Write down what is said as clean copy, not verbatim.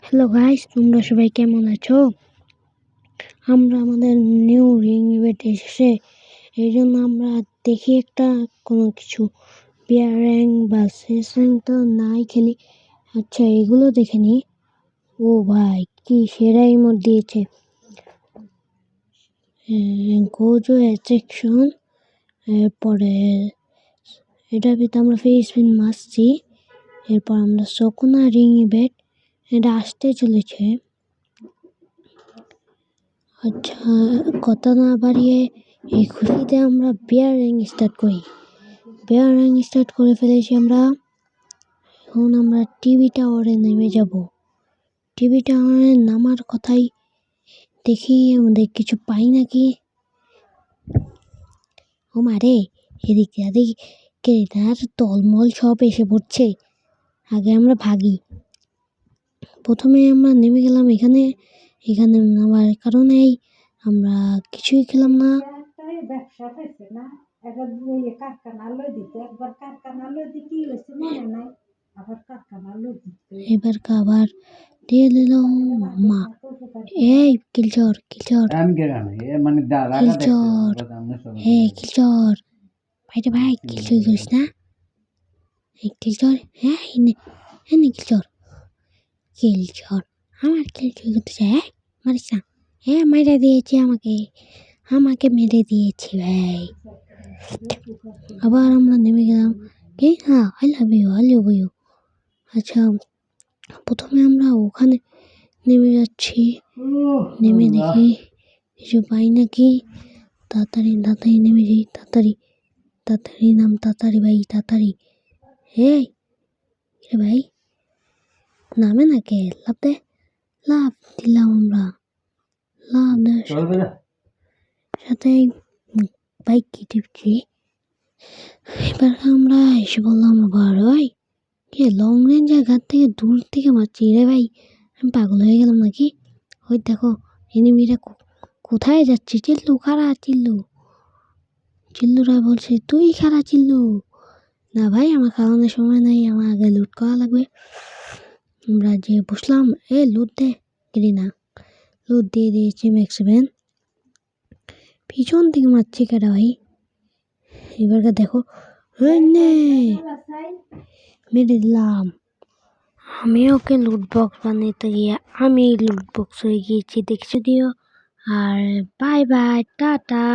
Hello guys, তোমরা সবাই কেমন আছো? আমরা আমাদের নিউ রিং ইভেন্টে এসেছে, এই জন্য আমরা দেখি একটা কোনো কিছু বিয়ার র্যাঙ্ক বা শেষ র্যাঙ্ক তো নাই খেলি। আচ্ছা, এগুলো দেখে নি। ও ভাই, কি সেরা ইমোট দিয়েছে! গোজো অ্যাট্রাকশন, এরপরে এটার ভিতরে আমরা ফ্রি স্পিন মারছি। এরপর আমরা শকুনা রিং ইভেন্ট, এটা আসতে চলেছে। আচ্ছা, কথা না বাড়িয়ে এই খুশিতে আমরা বিয়ার র্যাঙ্ক স্টার্ট করি। বিয়ার র্যাঙ্ক স্টার্ট করে ফেলেছি আমরা। এখন আমরা টিভি টাওয়ারে নেমে যাব। টিভি টাওয়ারে নামার কথাই দেখি আমাদের কিছু পাই নাকি। ও মারে, এদিকে এদিকে তার তলমল সব এসে পড়ছে। আগে আমরা ভাগি। প্রথমে আমরা নেমে গেলাম এখানে নামার কারণেই আমরা কিছুই খেলাম না। ব্যবসা হয়েছে না, কারখানা লই দিতে একবার কারখানা লই দিতে হয়েছে মনে নাই, আবার কারখানা লই দিতে এবার খাবার দিয়ে দিল মা। এই কিলচর কিলচর কিলচর, হ্যাঁ কিলচর, ভাইটা ভাই কিলচর করিস না। এই কিলচর, হ্যাঁ এনে এনে কিলচর কিলচর, আমার কিলচর করতে চায়, মারিস না। হ্যাঁ মেরে দিয়েছে আমাকে, আমাকে মেরে দিয়েছে ভাই। আবার আমরা নেমে গেলাম কি, হ্যাঁ আই লাভ ইউ। আচ্ছা, প্রথমে আমরা ওখানে নেমে যাচ্ছি। নেমে দেখি কিছু পাই নাকি। তাড়াতাড়ি নেমে যাই, তাড়াতাড়ি নাম, তাড়াতাড়ি ভাই তাড়াতাড়ি। এই রে ভাই, নামে না কে? লাভ দিলাম আমরা। লাভ দেওয়ার সাথে বাইক কি টিপছি। এবার আমরা এসে বললাম আবার, ওই কে লং রেঞ্জ জায়গার থেকে দূর থেকে মারছি রে ভাই, আমি পাগল হয়ে গেলাম নাকি? ওই দেখো এনিমিরা কোথায় যাচ্ছে। চিল্লুরা বলছে তুই খারা চিল্লু। না ভাই, আমার খাওয়ানোর সময় নাই, আমার আগে লুট করা লাগবে। আমরা যে বসলাম, লুট দে গেলি না। লুট দিয়ে দিয়েছি ম্যাক্স7। পিছন থেকে মারছি কেটা ভাই। এবারকে দেখো, মেরে দিলাম। আমি ওকে লুট বক্স বানাতে গিয়ে আমি লুট বক্স হয়ে গিয়েছি, দেখছো দিও। আর বাই বাই, টাটা।